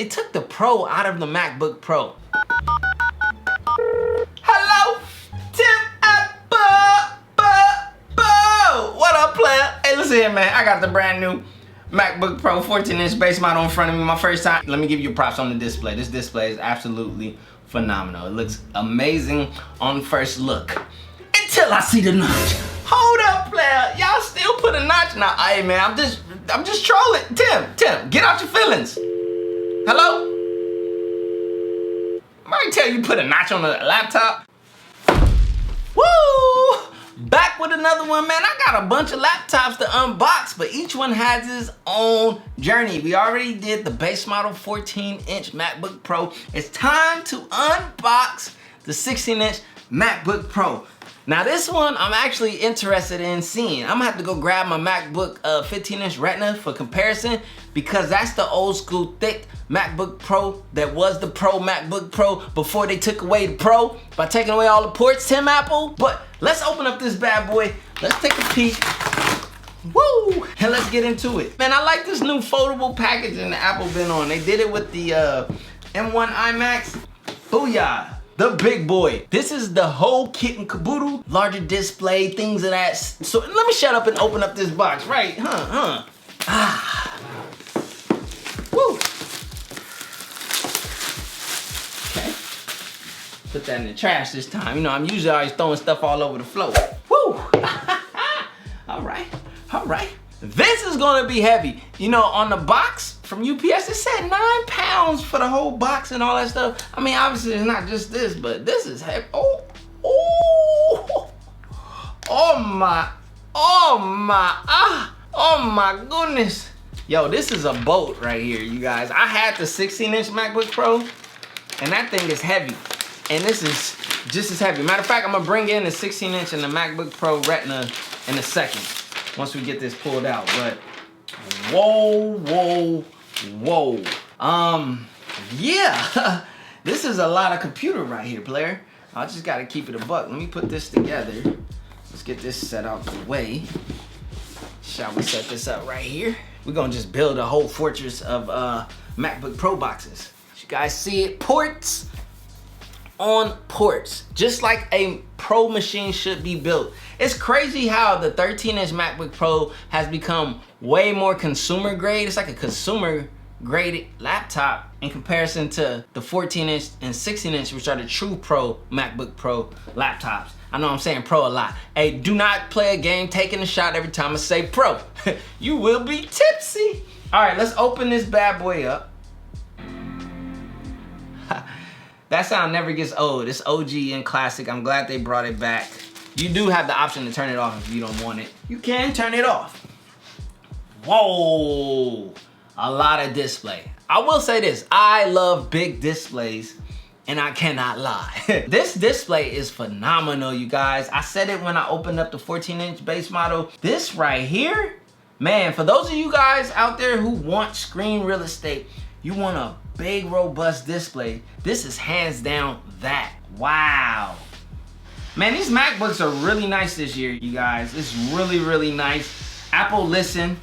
It took the Pro out of the MacBook Pro. Hello, Tim What up, player? Hey, listen here, man. I got the brand new MacBook Pro 14-inch base model in front of me. My first time. Let me give you props on the display. This display is absolutely phenomenal. It looks amazing on first look. Until I see the notch. Hold up, player. Y'all still put a notch now. Hey, man, I'm just trolling. Tim, get out your feelings. Hello? I might tell you put a notch on the laptop. Woo! Back with another one, man. I got a bunch of laptops to unbox, but each one has its own journey. We already did the base model 14-inch MacBook Pro. It's time to unbox the 16-inch MacBook Pro. Now this one I'm actually interested in seeing. I'm gonna have to go grab my MacBook 15-inch Retina for comparison, because that's the old school thick MacBook Pro that was the Pro MacBook Pro before they took away the Pro by taking away all the ports, Tim Apple. But let's open up this bad boy. Let's take a peek. Woo! And let's get into it. Man, I like this new foldable packaging that Apple been on. They did it with the M1 iMacs. Booyah! The big boy. This is the whole kit and caboodle. Larger display, things of that. So let me shut up and open up this box, right? Ah. Woo. Okay. Put that in the trash this time. You know, I'm usually always throwing stuff all over the floor. Woo. All right. This is gonna be heavy. You know, on the box from UPS, it said 9 pounds for the whole box and all that stuff. I mean, obviously it's not just this, but this is heavy. Oh my goodness. Yo, this is a boat right here, you guys. I had the 16-inch MacBook Pro, and that thing is heavy. And this is just as heavy. Matter of fact, I'm gonna bring in the 16-inch and the MacBook Pro Retina in a second, once we get this pulled out. But whoa. Yeah. This is a lot of computer right here, player. I just gotta keep it a buck. Let me put this together. Let's get this set out the way. Shall we set this up right here? We're gonna just build a whole fortress of MacBook Pro boxes. You guys see it? Ports on ports, just like a Pro machine should be built. It's crazy how the 13-inch MacBook Pro has become way more consumer grade. It's like a consumer graded laptop in comparison to the 14-inch and 16-inch, which are the true Pro MacBook Pro laptops. I know I'm saying Pro a lot. Hey, do not play a game taking a shot every time I say Pro. You will be tipsy. All right, let's open this bad boy up. That sound never gets old. It's OG and classic. I'm glad they brought it back. You do have the option to turn it off if you don't want it. You can turn it off. Whoa, a lot of display. I will say this, I love big displays, and I cannot lie. This display is phenomenal, you guys. I said it when I opened up the 14-inch base model. This right here, man, for those of you guys out there who want screen real estate, you want a big, robust display, this is hands down that. Wow. Man, these MacBooks are really nice this year, you guys. It's really, really nice. Apple listened.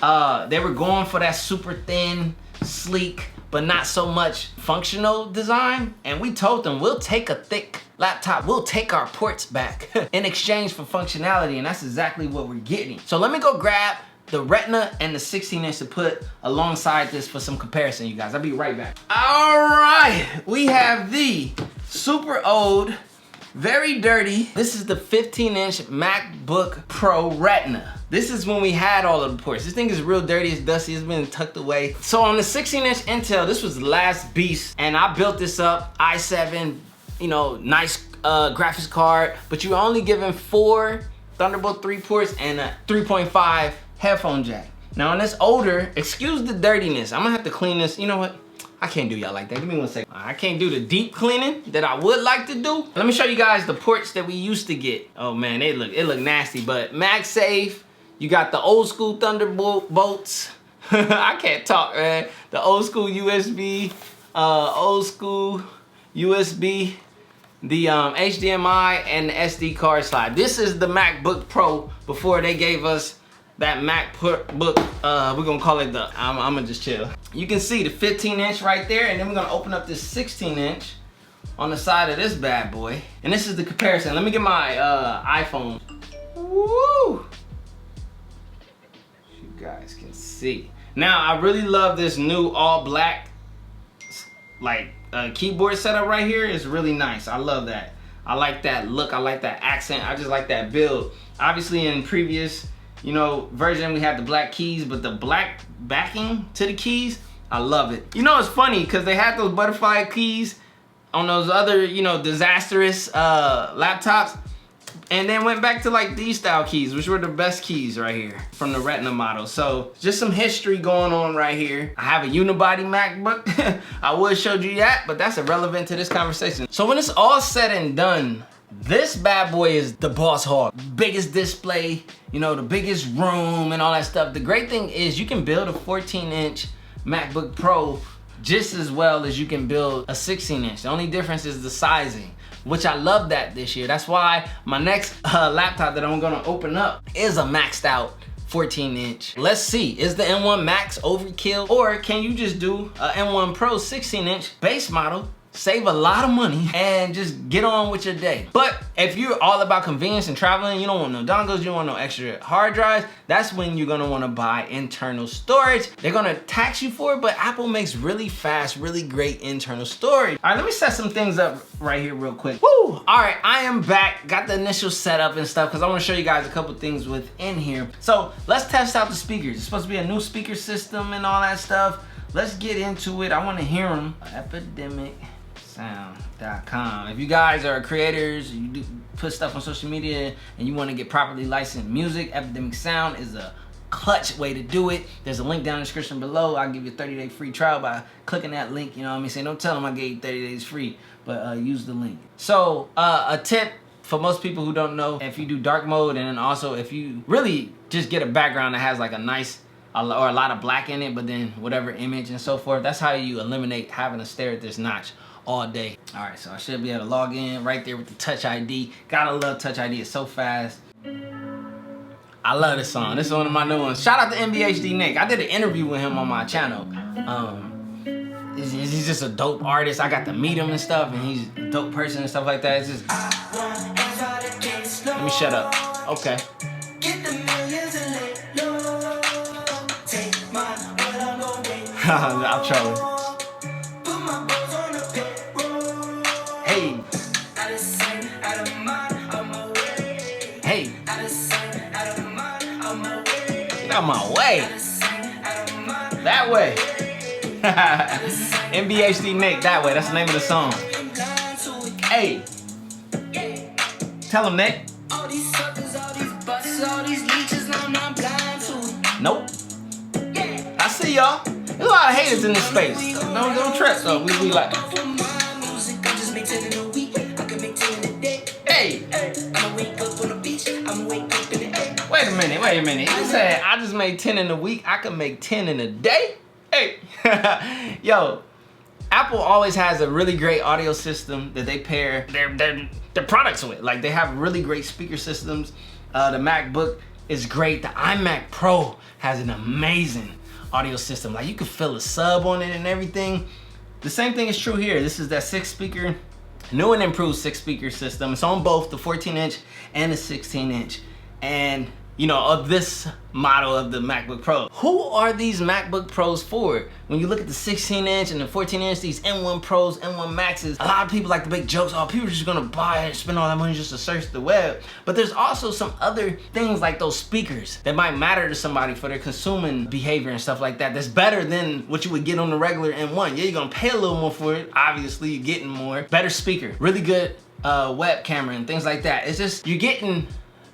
They were going for that super thin, sleek, but not so much functional design. And we told them, we'll take a thick laptop, we'll take our ports back in exchange for functionality, and that's exactly what we're getting. So let me go grab the Retina and the 16-inch to put alongside this for some comparison, you guys. I'll be right back. All right, we have the super old, very dirty. This is the 15-inch MacBook Pro Retina. This is when we had all of the ports. This thing is real dirty, it's dusty, it's been tucked away. So on the 16-inch Intel, this was the last beast, and I built this up, i7, you know, nice graphics card, but you're only given 4 Thunderbolt 3 ports and a 3.5 headphone jack. Now on this older, excuse the dirtiness, I'm gonna have to clean this. You know what? I can't do y'all like that. Give me 1 second. I can't do the deep cleaning that I would like to do. Let me show you guys the ports that we used to get. Oh man, it look nasty, but MagSafe, you got the old school Thunderbolt bolts. I can't talk, man. The old school USB, the HDMI, and the SD card slide. This is the MacBook Pro before they gave us that MacBook, we're gonna call it the, I'm gonna just chill. you can see the 15-inch right there, and then we're gonna open up this 16-inch on the side of this bad boy. And this is the comparison. Let me get my iPhone. Woo! You guys can see. Now, I really love this new all black like keyboard setup right here. It's really nice. I love that. I like that look. I like that accent. I just like that build. Obviously, in previous, you know, version, we had the black keys, but the black backing to the keys, I love it. You know, it's funny because they had those butterfly keys on those other, you know, disastrous laptops, and then went back to like these style keys, which were the best keys right here from the Retina model. So just some history going on right here. I have a unibody MacBook. I would show you that, but that's irrelevant to this conversation. So when it's all said and done, this bad boy is the boss hog. Biggest display, you know, the biggest room and all that stuff. The great thing is you can build a 14-inch MacBook Pro just as well as you can build a 16-inch. The only difference is the sizing, which I love that this year. That's why my next laptop that I'm gonna open up is a maxed out 14-inch. Let's see, is the M1 Max overkill, or can you just do a M1 Pro 16-inch base model, save a lot of money, and just get on with your day? But if you're all about convenience and traveling, you don't want no dongles, you don't want no extra hard drives, that's when you're gonna wanna buy internal storage. They're gonna tax you for it, but Apple makes really fast, really great internal storage. All right, let me set some things up right here real quick. Woo! All right, I am back. Got the initial setup and stuff because I wanna show you guys a couple things within here. So let's test out the speakers. It's supposed to be a new speaker system and all that stuff. Let's get into it. I wanna hear them. Epidemicsound.com. If you guys are creators, you do put stuff on social media and you want to get properly licensed music, Epidemic Sound is a clutch way to do it. There's a link down in the description below. I'll give you a 30-day free trial by clicking that link. You know what I mean? Say, don't tell them I gave you 30 days free, but use the link. So a tip for most people who don't know, if you do dark mode, and then also if you really just get a background that has like a nice or a lot of black in it, but then whatever image and so forth, that's how you eliminate having to stare at this notch all day. All right, so I should be able to log in right there with the Touch ID. Gotta love Touch ID, it's so fast. I love this song. This is one of my new ones. Shout out to MBHD Nick. I did an interview with him on my channel. He's just a dope artist. I got to meet him and stuff, and he's a dope person and stuff like that. It's just... Let me shut up. Okay. I'm trolling. Hey. Hey. Get out my way. That way. MBHD Nick, that way. That's the name of the song. Hey. Tell him, Nick. Nope. I see y'all. There's a lot of haters in this space. Don't trip though. We like. Hey. Wait a minute. He said I just made 10 in a week. I can make 10 in a day. Hey. Yo. Apple always has a really great audio system that they pair their products with. Like, they have really great speaker systems. The MacBook is great. The iMac Pro has an amazing audio system. Like, you can feel a sub on it and everything. The same thing is true here. This is that 6-speaker, new and improved 6-speaker system. It's on both the 14-inch and the 16-inch. And you know, of this model of the MacBook Pro. Who are these MacBook Pros for? When you look at the 16-inch and the 14-inch, these M1 Pros, M1 Maxes, a lot of people like to make jokes, oh, people are just gonna buy it, spend all that money just to search the web. But there's also some other things like those speakers that might matter to somebody for their consuming behavior and stuff like that, that's better than what you would get on the regular M1. Yeah, you're gonna pay a little more for it. Obviously, you're getting more. Better speaker, really good web camera and things like that. It's just, you're getting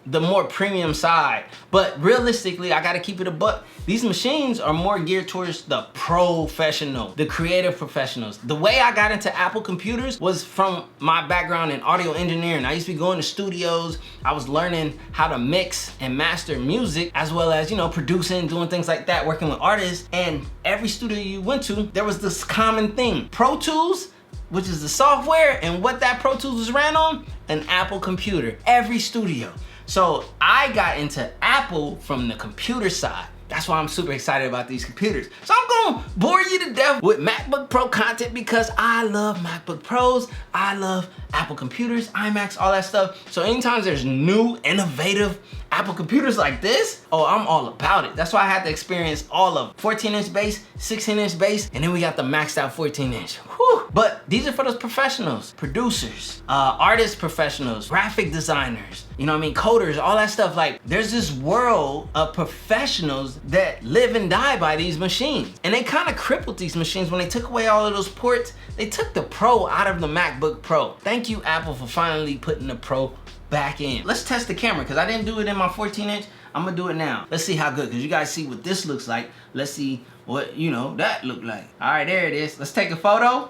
the more premium side. But realistically, I gotta keep it a buck. These machines are more geared towards the professional, the creative professionals. The way I got into Apple computers was from my background in audio engineering. I used to be going to studios. I was learning how to mix and master music, as well as, you know, producing, doing things like that, working with artists. And every studio you went to, there was this common thing. Pro Tools, which is the software, and what that Pro Tools was ran on, an Apple computer. Every studio. So I got into Apple from the computer side. That's why I'm super excited about these computers. So I'm gonna bore you to death with MacBook Pro content because I love MacBook Pros. I love Apple computers, iMacs, all that stuff. So anytime there's new, innovative Apple computers like this, oh, I'm all about it. That's why I had to experience all of 14-inch base, 16-inch base, and then we got the maxed out 14-inch. Whew. But these are for those professionals, producers, artist professionals, graphic designers, you know what I mean, coders, all that stuff. Like, there's this world of professionals that live and die by these machines. And they kind of crippled these machines when they took away all of those ports. They took the Pro out of the MacBook Pro. Thank you, Apple, for finally putting the Pro back in. Let's test the camera, because I didn't do it in my 14-inch. I'm gonna do it now. Let's see how good, because you guys see what this looks like. Let's see what, you know, that looked like. All right, there it is. Let's take a photo.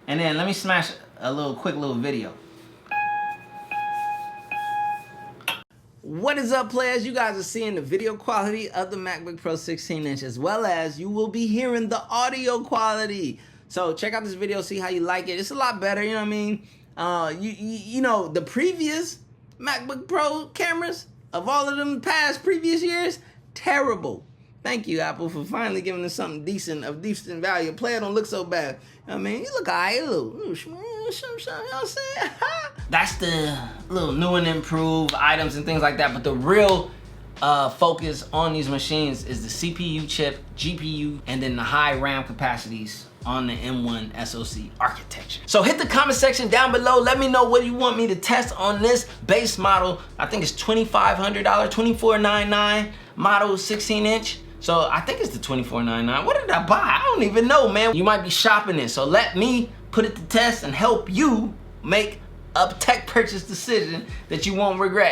And then let me smash a quick little video. What is up, players? You guys are seeing the video quality of the MacBook Pro 16-inch, as well as you will be hearing the audio quality. So check out this video, see how you like it. It's a lot better, you know what I mean? You know, the previous MacBook Pro cameras of all of them past previous years, terrible. Thank you, Apple, for finally giving us something decent, of decent value. Player don't look so bad. I mean, you look alright, you know what I'm saying? That's the little new and improved items and things like that, but the real focus on these machines is the CPU chip, GPU, and then the high RAM capacities on the M1 SoC architecture. So hit the comment section down below. Let me know what you want me to test on this base model. I think it's $2,500, $2,499 model 16-inch. So I think it's the $2,499. What did I buy? I don't even know, man. You might be shopping it. So let me put it to test and help you make a tech purchase decision that you won't regret.